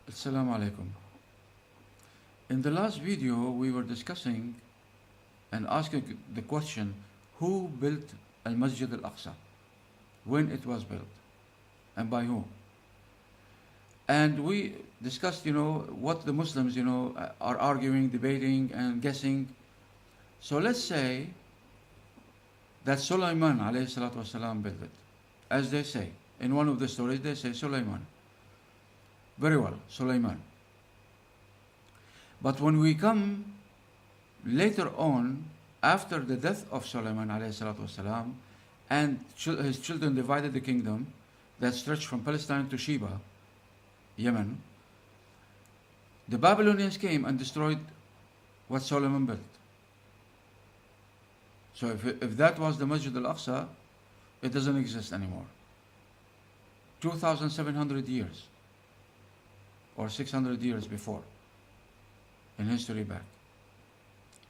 Assalamu alaikum. In the last video, we were discussing and asking the question, who built Al Masjid Al Aqsa? When it was built? And by whom? And we discussed, what the Muslims, are arguing, debating, and guessing. So let's say that Sulaiman alayhi salatu wasalam built it. As they say, in one of the stories, they say Sulaiman. Very well, Sulaiman. But when we come later on, after the death of Sulaiman alayhi salatu wasalam, and his children divided the kingdom that stretched from Palestine to Sheba, Yemen, the Babylonians came and destroyed what Solomon built. So if that was the Masjid Al-Aqsa, it doesn't exist anymore. 2,700 years or 600 years before in history back.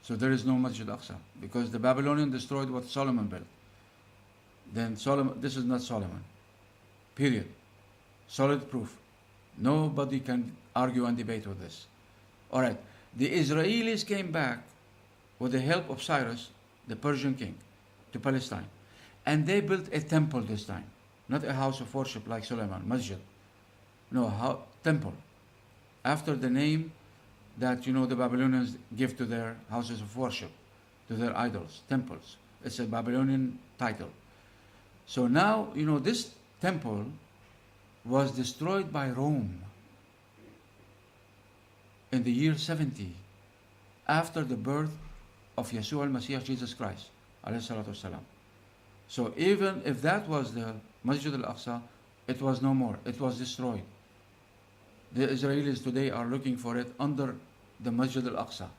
So there is no Masjid Al-Aqsa because the Babylonian destroyed what Solomon built. Then this is not Solomon. Period. Solid proof. Nobody can argue and debate with this. Alright, the Israelis came back with the help of Cyrus, the Persian king, to Palestine. And they built a temple this time. Not a house of worship like Solomon, Masjid. No, temple. After the name that, the Babylonians give to their houses of worship, to their idols, temples. It's a Babylonian title. So now, this temple was destroyed by Rome in the year 70 after the birth of Yeshua al-Masih, Jesus Christ, alayhi salatu wasalam. So even if that was the Masjid al-Aqsa, it was no more. It was destroyed. The Israelis today are looking for it under the Masjid al-Aqsa.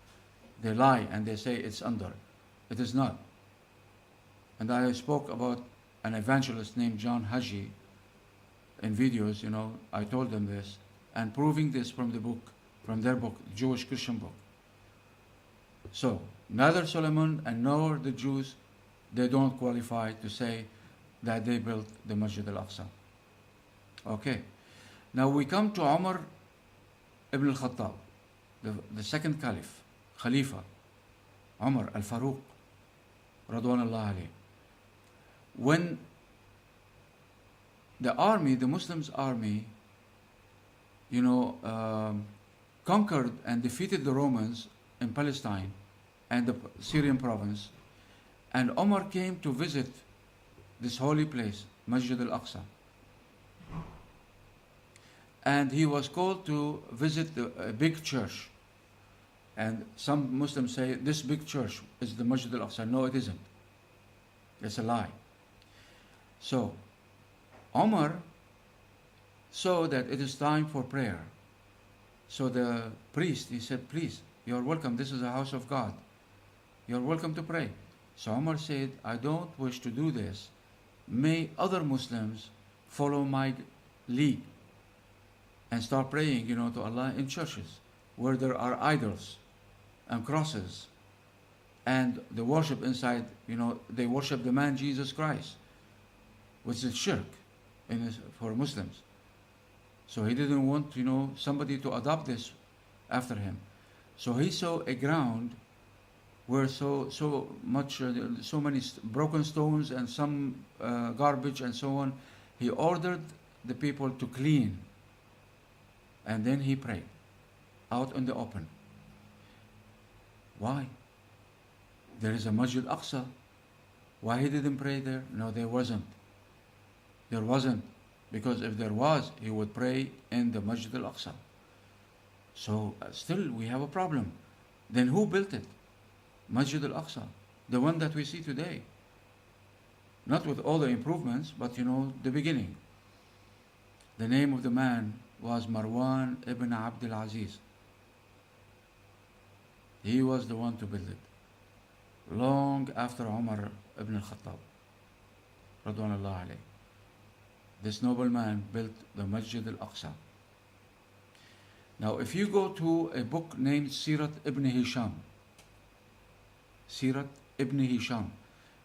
They lie and they say it's under. It is not. And I spoke about an evangelist named John Haji in videos, I told them this, and proving this from the book, from their book, Jewish Christian book. So, neither Solomon and nor the Jews, they don't qualify to say that they built the Masjid Al-Aqsa. Okay. Now we come to Umar ibn al-Khattab, the second caliph, Khalifa, Umar al-Faruq, Radwanullah alayhi. When the army, the Muslims army, conquered and defeated the Romans in Palestine and the Syrian province, and Omar came to visit this holy place, Masjid Al-Aqsa. And he was called to visit a big church. And some Muslims say this big church is the Masjid Al-Aqsa. No, it isn't. It's a lie. So, Omar saw that it is time for prayer. So the priest, he said, please, you're welcome. This is a house of God. You're welcome to pray. So Omar said, I don't wish to do this. May other Muslims follow my lead and start praying, to Allah in churches where there are idols and crosses and the worship inside, they worship the man Jesus Christ, which is shirk for Muslims. So he didn't want, somebody to adopt this after him. So he saw a ground where so many broken stones and some garbage and so on. He ordered the people to clean, and then he prayed out in the open. Why? There is a Masjid Aqsa. Why he didn't pray there? No, there wasn't. There wasn't. Because if there was, he would pray in the Masjid Al-Aqsa. So still we have a problem. Then who built it? Masjid Al-Aqsa, the one that we see today. Not with all the improvements, but the beginning. The name of the man was Marwan ibn Abdul Aziz. He was the one to build it. Long after Umar ibn al-Khattab, Radwanullah alayhi. This noble man built the Masjid Al-Aqsa. Now if you go to a book named Sirat ibn Hisham, Sirat ibn Hisham,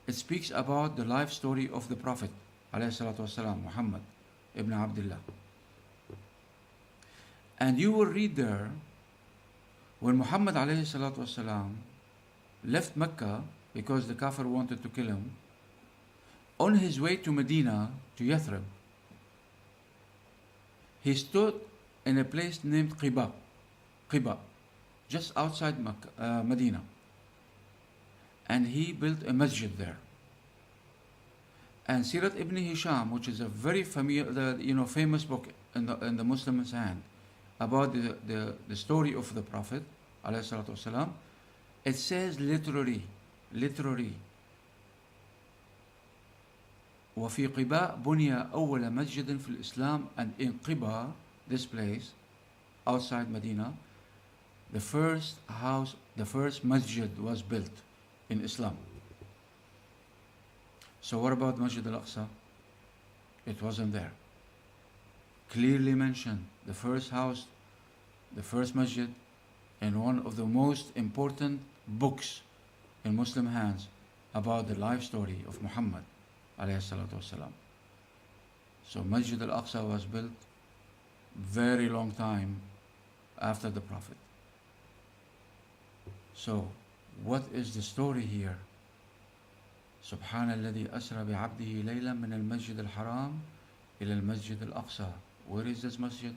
it speaks about the life story of the Prophet alayhi salatu wasalam, Muhammad ibn Abdullah. And you will read there, when Muhammad alayhi salatu wasalam left Mecca because the Kafir wanted to kill him, on his way to Medina, to Yathrib, he stood in a place named Qiba, just outside Medina. And he built a masjid there. And Sirat ibn Hisham, which is a very famous book in the Muslims' hand about the story of the Prophet ﷺ, it says literally, وفي قباء بني أول مسجد في الإسلام, and in Qiba, this place outside Medina, the first masjid was built in Islam. So what about Masjid Al-Aqsa? It wasn't there. Clearly mentioned, the first house, the first masjid, in one of the most important books in Muslim hands about the life story of Muhammad alayhi salatu wasalam. So Masjid Al-Aqsa was built very long time after the Prophet. So what is the story here? سبحان الذي أسرى بعبده ليلا من المسجد الحرام إلى المسجد الأقصى. Where is this masjid?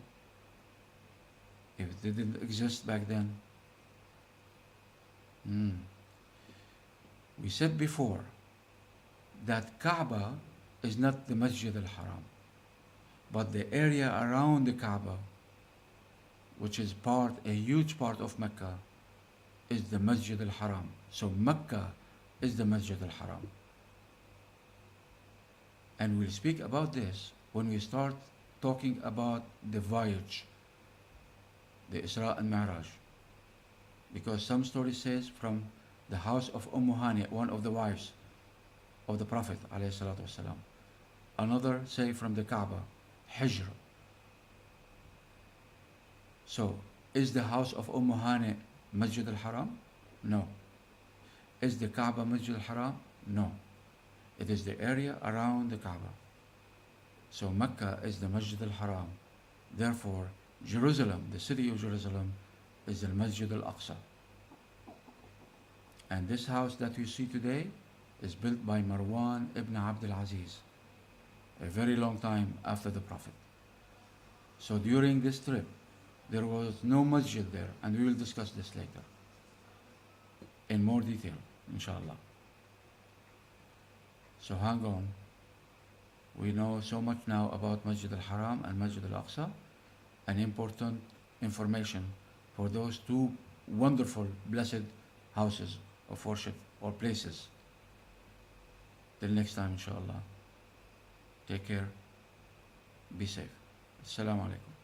If it didn't exist back then. We said before that Kaaba is not the Masjid Al Haram, but the area around the Kaaba, which is a huge part of Mecca, is the Masjid Al Haram. So Mecca is the Masjid Al Haram. And we'll speak about this when we start talking about the voyage, the Israa and Miraaj. Because some story says from the house of Hani, one of the wives of the Prophet ﷺ. Another say from the Kaaba, Hijr. So, is the house of Hani Masjid Al Haram? No. Is the Kaaba Masjid Al Haram? No. It is the area around the Kaaba. So Mecca is the Masjid Al Haram. Therefore, Jerusalem, the city of Jerusalem, is the Masjid Al Aqsa. And this house that you see today is built by Marwan ibn Abdul Aziz, a very long time after the Prophet. So during this trip, there was no masjid there, and we will discuss this later in more detail, inshallah. So hang on. We know so much now about Masjid Al Haram and Masjid Al Aqsa, and important information for those two wonderful, blessed houses of worship or places. Till next time, inshallah. Take care. Be safe. Assalamu alaikum.